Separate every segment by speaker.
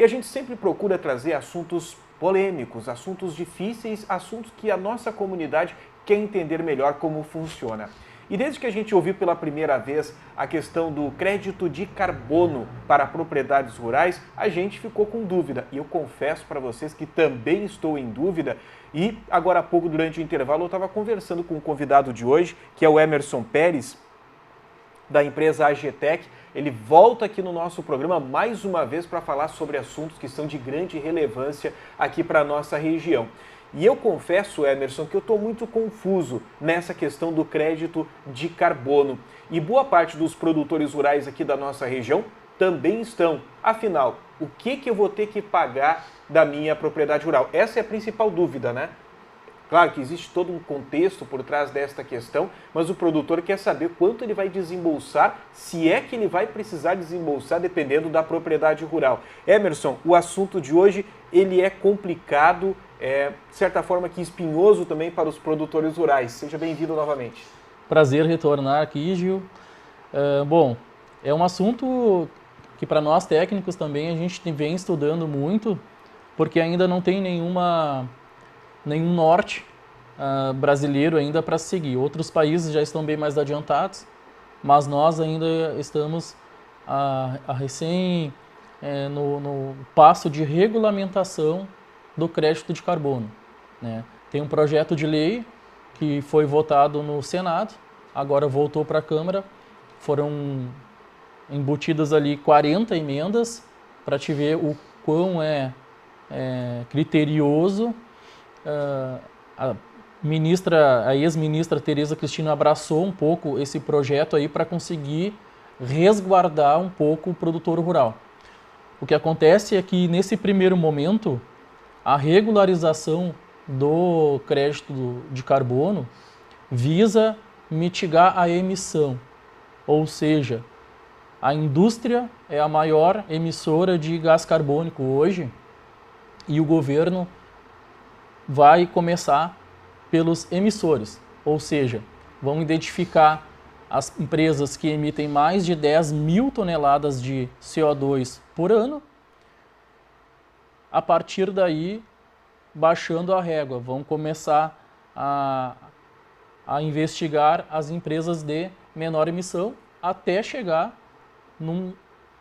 Speaker 1: E a gente sempre procura trazer assuntos polêmicos, assuntos difíceis, assuntos que a nossa comunidade quer entender melhor como funciona. E desde que a gente ouviu pela primeira vez a questão do crédito de carbono para propriedades rurais, a gente ficou com dúvida. E eu confesso para vocês que também estou em dúvida. E agora há pouco, durante o intervalo, eu estava conversando com o convidado de hoje, que é o Emerson Pérez, da empresa AGTEC. Ele volta aqui no nosso programa mais uma vez para falar sobre assuntos que são de grande relevância aqui para a nossa região. E eu confesso, Emerson, que eu estou muito confuso nessa questão do crédito de carbono. E boa parte dos produtores rurais aqui da nossa região também estão. Afinal, o que eu vou ter que pagar da minha propriedade rural? Essa é a principal dúvida, né? Claro que existe todo um contexto por trás desta questão, mas o produtor quer saber quanto ele vai desembolsar, se é que ele vai precisar desembolsar, dependendo da propriedade rural. Emerson, o assunto de hoje ele é complicado, de certa forma que espinhoso também para os produtores rurais. Seja bem-vindo novamente.
Speaker 2: Prazer retornar aqui, Gil. Bom, é um assunto que para nós técnicos também a gente vem estudando muito, porque ainda não tem nenhum norte brasileiro ainda para seguir. Outros países já estão bem mais adiantados, mas nós ainda estamos no passo de regulamentação do crédito de carbono, né? Tem um projeto de lei que foi votado no Senado, agora voltou para a Câmara, foram embutidas ali 40 emendas para te ver o quão é criterioso. A ex-ministra Tereza Cristina abraçou um pouco esse projeto aí para conseguir resguardar um pouco o produtor rural. O que acontece é que nesse primeiro momento a regularização do crédito de carbono visa mitigar a emissão, ou seja, a indústria é a maior emissora de gás carbônico hoje e o governo vai começar pelos emissores, ou seja, vão identificar as empresas que emitem mais de 10 mil toneladas de CO2 por ano. A partir daí, baixando a régua, vão começar a investigar as empresas de menor emissão até chegar num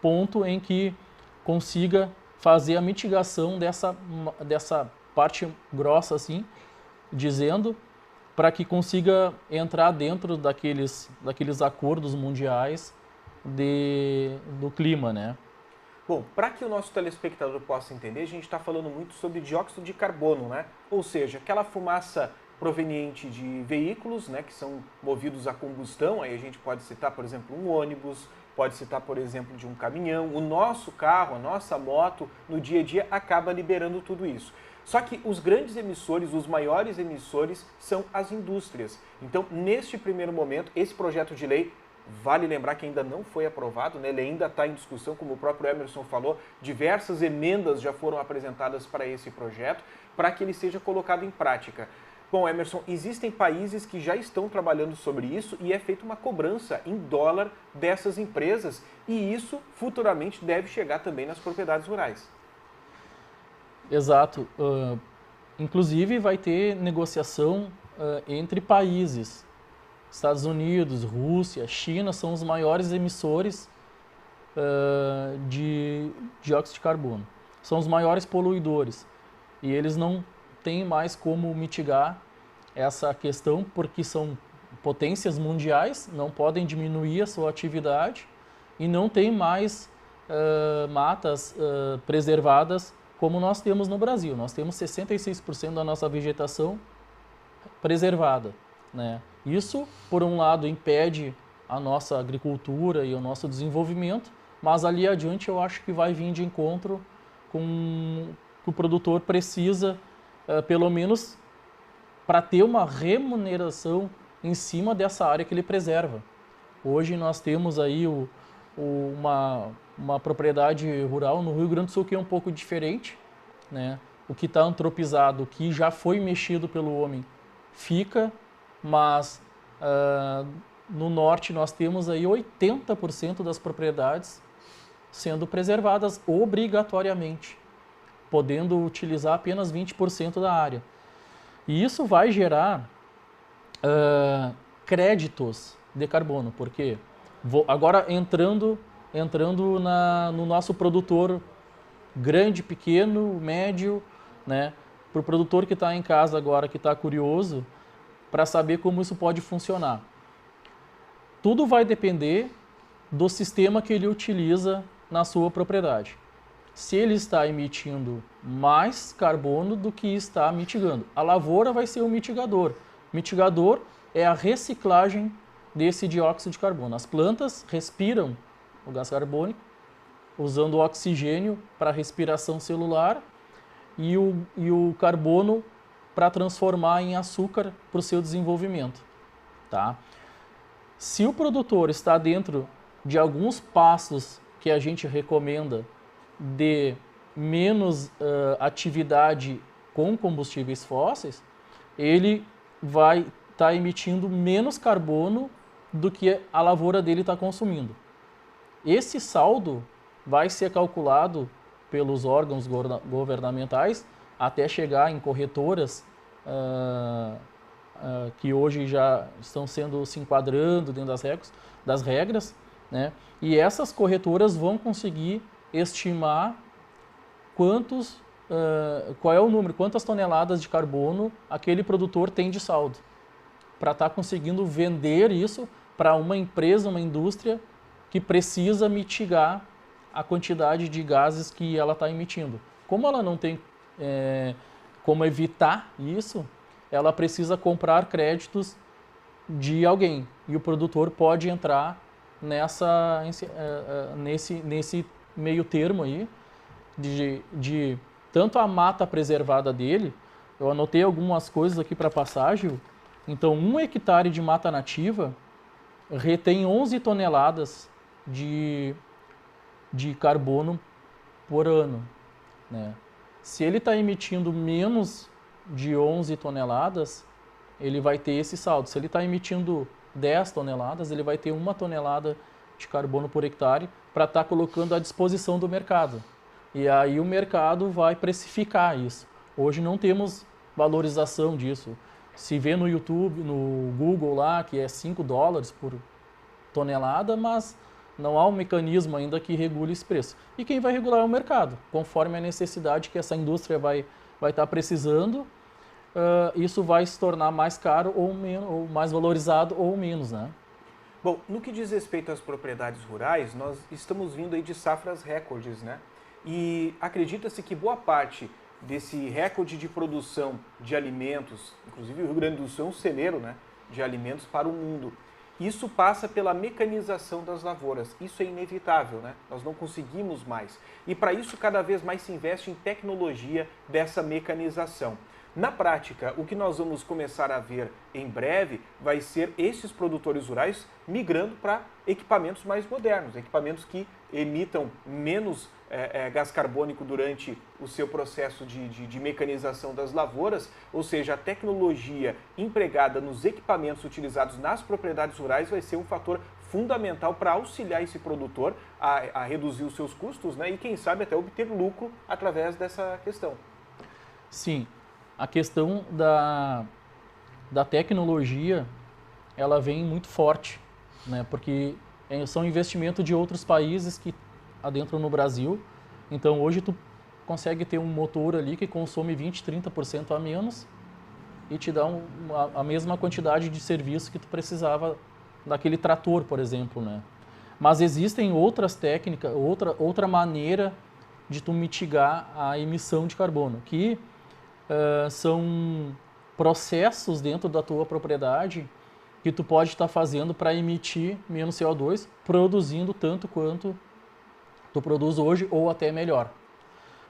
Speaker 2: ponto em que consiga fazer a mitigação dessa parte grossa, assim, dizendo, para que consiga entrar dentro daqueles acordos mundiais do clima, né?
Speaker 1: Bom, para que o nosso telespectador possa entender, a gente está falando muito sobre dióxido de carbono, né? Ou seja, aquela fumaça proveniente de veículos, né, que são movidos a combustão. Aí a gente pode citar, por exemplo, um ônibus, pode citar, por exemplo, de um caminhão. O nosso carro, a nossa moto, no dia a dia, acaba liberando tudo isso. Só que os grandes emissores, os maiores emissores, são as indústrias. Então, neste primeiro momento, esse projeto de lei, vale lembrar que ainda não foi aprovado, né? Ele ainda está em discussão, como o próprio Emerson falou, diversas emendas já foram apresentadas para esse projeto, para que ele seja colocado em prática. Bom, Emerson, existem países que já estão trabalhando sobre isso e é feita uma cobrança em dólar dessas empresas, e isso futuramente deve chegar também nas propriedades rurais.
Speaker 2: Exato. Inclusive vai ter negociação entre países. Estados Unidos, Rússia, China são os maiores emissores de dióxido de carbono. São os maiores poluidores. E eles não têm mais como mitigar essa questão porque são potências mundiais, não podem diminuir a sua atividade e não tem mais matas preservadas como nós temos no Brasil. Nós temos 66% da nossa vegetação preservada, né? Isso, por um lado, impede a nossa agricultura e o nosso desenvolvimento, mas ali adiante eu acho que vai vir de encontro com que o produtor precisa, pelo menos, para ter uma remuneração em cima dessa área que ele preserva. Hoje nós temos aí uma propriedade rural no Rio Grande do Sul que é um pouco diferente, né? O que está antropizado, o que já foi mexido pelo homem, fica, mas no norte nós temos aí 80% das propriedades sendo preservadas obrigatoriamente, podendo utilizar apenas 20% da área. E isso vai gerar créditos de carbono, porque agora entrando no nosso produtor grande, pequeno, médio, né? Para o produtor que está em casa agora, que está curioso, para saber como isso pode funcionar. Tudo vai depender do sistema que ele utiliza na sua propriedade. Se ele está emitindo mais carbono do que está mitigando. A lavoura vai ser o mitigador. Mitigador é a reciclagem desse dióxido de carbono. As plantas respiram o gás carbônico, usando o oxigênio para respiração celular e o carbono para transformar em açúcar para o seu desenvolvimento. Tá? Se o produtor está dentro de alguns passos que a gente recomenda de menos atividade com combustíveis fósseis, ele vai estar emitindo menos carbono do que a lavoura dele está consumindo. Esse saldo vai ser calculado pelos órgãos governamentais até chegar em corretoras que hoje já estão se enquadrando dentro das regras, né? E essas corretoras vão conseguir estimar qual é o número, quantas toneladas de carbono aquele produtor tem de saldo, para estar conseguindo vender isso para uma empresa, uma indústria que precisa mitigar a quantidade de gases que ela está emitindo. Como ela não tem como evitar isso, ela precisa comprar créditos de alguém. E o produtor pode entrar nesse meio termo aí, de tanto a mata preservada dele. Eu anotei algumas coisas aqui para passar, Gil. Então, 1 hectare de mata nativa retém 11 toneladas de carbono por ano, né? Se ele está emitindo menos de 11 toneladas, ele vai ter esse saldo. Se ele está emitindo 10 toneladas, ele vai ter 1 tonelada de carbono por hectare para estar colocando à disposição do mercado. E aí o mercado vai precificar isso. Hoje não temos valorização disso. Se vê no YouTube, no Google lá, que é $5 por tonelada, mas não há um mecanismo ainda que regule esse preço. E quem vai regular é o mercado, conforme a necessidade que essa indústria vai estar precisando, isso vai se tornar mais caro ou mais valorizado ou menos, né?
Speaker 1: Bom, no que diz respeito às propriedades rurais, nós estamos vindo aí de safras recordes, né? E acredita-se que boa parte desse recorde de produção de alimentos, inclusive o Rio Grande do Sul é um celeiro, né, de alimentos para o mundo. Isso passa pela mecanização das lavouras. Isso é inevitável, né? Nós não conseguimos mais. E para isso cada vez mais se investe em tecnologia dessa mecanização. Na prática, o que nós vamos começar a ver em breve vai ser esses produtores rurais migrando para equipamentos mais modernos, equipamentos que emitam menos gás carbônico durante o seu processo de mecanização das lavouras, ou seja, a tecnologia empregada nos equipamentos utilizados nas propriedades rurais vai ser um fator fundamental para auxiliar esse produtor a reduzir os seus custos, né, e quem sabe até obter lucro através dessa questão.
Speaker 2: Sim. A questão da tecnologia, ela vem muito forte, né? Porque são investimentos de outros países que adentram no Brasil. Então, hoje tu consegue ter um motor ali que consome 20, 30% a menos e te dá a mesma quantidade de serviço que tu precisava daquele trator, por exemplo, né? Mas existem outras técnicas, outra maneira de tu mitigar a emissão de carbono, que são processos dentro da tua propriedade que tu pode estar fazendo para emitir menos CO2, produzindo tanto quanto tu produz hoje ou até melhor.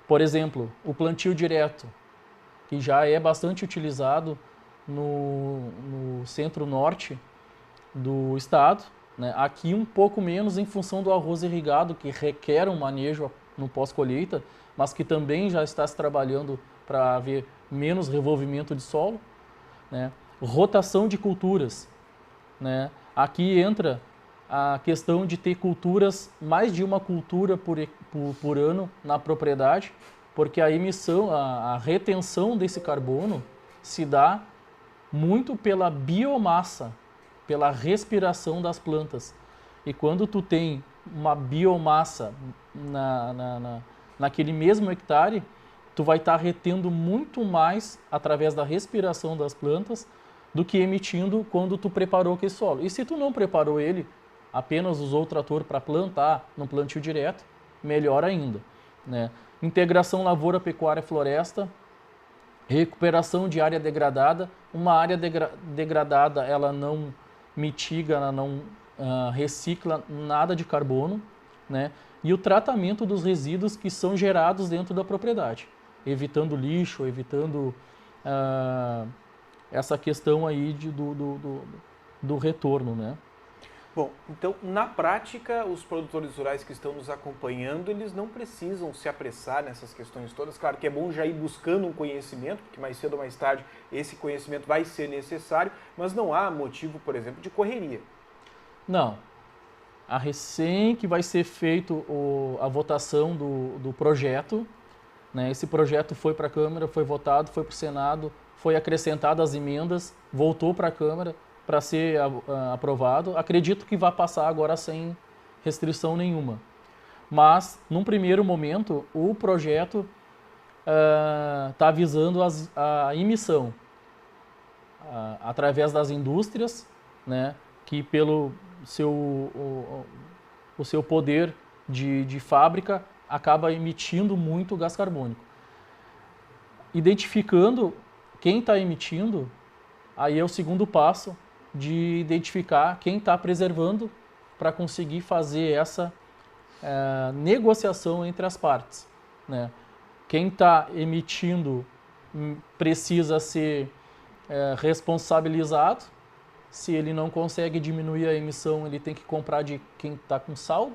Speaker 2: Por exemplo, o plantio direto, que já é bastante utilizado no centro-norte do estado, né? Aqui um pouco menos em função do arroz irrigado, que requer um manejo no pós-colheita, mas que também já está se trabalhando para haver menos revolvimento de solo, né? Rotação de culturas, né? Aqui entra a questão de ter culturas, mais de uma cultura por ano na propriedade, porque a emissão, a retenção desse carbono se dá muito pela biomassa, pela respiração das plantas. E quando tu tem uma biomassa naquele mesmo hectare, tu vai estar retendo muito mais através da respiração das plantas do que emitindo quando tu preparou aquele solo. E se tu não preparou ele, apenas usou o trator para plantar no plantio direto, melhor ainda, né? Integração lavoura, pecuária, floresta, recuperação de área degradada. Uma área degradada, ela não mitiga, ela não recicla nada de carbono, né? E o tratamento dos resíduos que são gerados dentro da propriedade, evitando lixo, evitando essa questão aí do retorno, né?
Speaker 1: Bom, então, na prática, os produtores rurais que estão nos acompanhando, eles não precisam se apressar nessas questões todas. Claro que é bom já ir buscando um conhecimento, porque mais cedo ou mais tarde esse conhecimento vai ser necessário, mas não há motivo, por exemplo, de correria.
Speaker 2: Não. A recém que vai ser feito a votação do projeto, né? Esse projeto foi para a Câmara, foi votado, foi para o Senado, foi acrescentado as emendas, voltou para a Câmara para ser aprovado. Acredito que vai passar agora sem restrição nenhuma. Mas, num primeiro momento, o projeto está visando a emissão através das indústrias, né, que pelo o seu poder de fábrica acaba emitindo muito gás carbônico. Identificando quem está emitindo, aí é o segundo passo de identificar quem está preservando para conseguir fazer essa negociação entre as partes, né? Quem está emitindo precisa ser responsabilizado. Se ele não consegue diminuir a emissão, ele tem que comprar de quem está com saldo,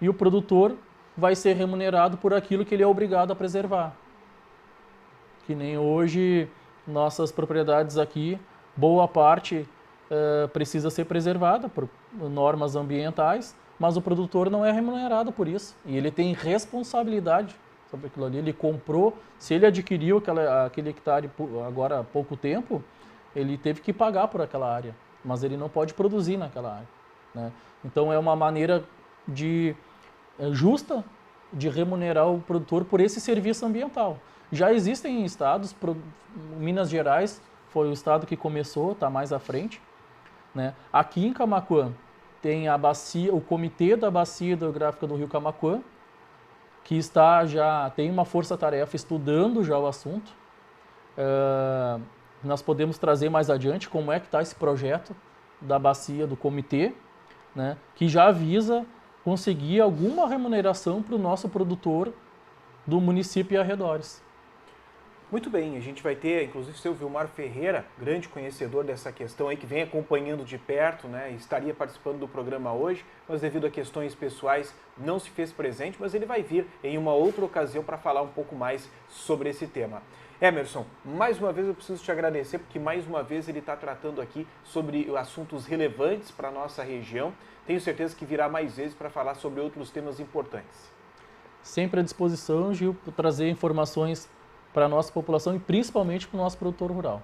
Speaker 2: e o produtor vai ser remunerado por aquilo que ele é obrigado a preservar. Que nem hoje, nossas propriedades aqui, boa parte precisa ser preservada por normas ambientais, mas o produtor não é remunerado por isso. E ele tem responsabilidade sobre aquilo ali. Ele comprou, se ele adquiriu aquele hectare agora há pouco tempo, ele teve que pagar por aquela área, mas ele não pode produzir naquela área, né? Então é uma maneira justa de remunerar o produtor por esse serviço ambiental. Já existem estados, Minas Gerais foi o estado que começou, está mais à frente, né? Aqui em Camaquã tem a bacia, o Comitê da Bacia Hidrográfica do Rio Camaquã, que tem uma força-tarefa estudando já o assunto. Nós podemos trazer mais adiante como é que está esse projeto da bacia do comitê, né, que já visa conseguir alguma remuneração para o nosso produtor do município e arredores.
Speaker 1: Muito bem, a gente vai ter, inclusive, o seu Vilmar Ferreira, grande conhecedor dessa questão aí, que vem acompanhando de perto, né, estaria participando do programa hoje, mas devido a questões pessoais não se fez presente, mas ele vai vir em uma outra ocasião para falar um pouco mais sobre esse tema. Emerson, mais uma vez eu preciso te agradecer, porque mais uma vez ele está tratando aqui sobre assuntos relevantes para a nossa região. Tenho certeza que virá mais vezes para falar sobre outros temas importantes.
Speaker 2: Sempre à disposição, Gil, para trazer informações para a nossa população e principalmente para o nosso produtor rural.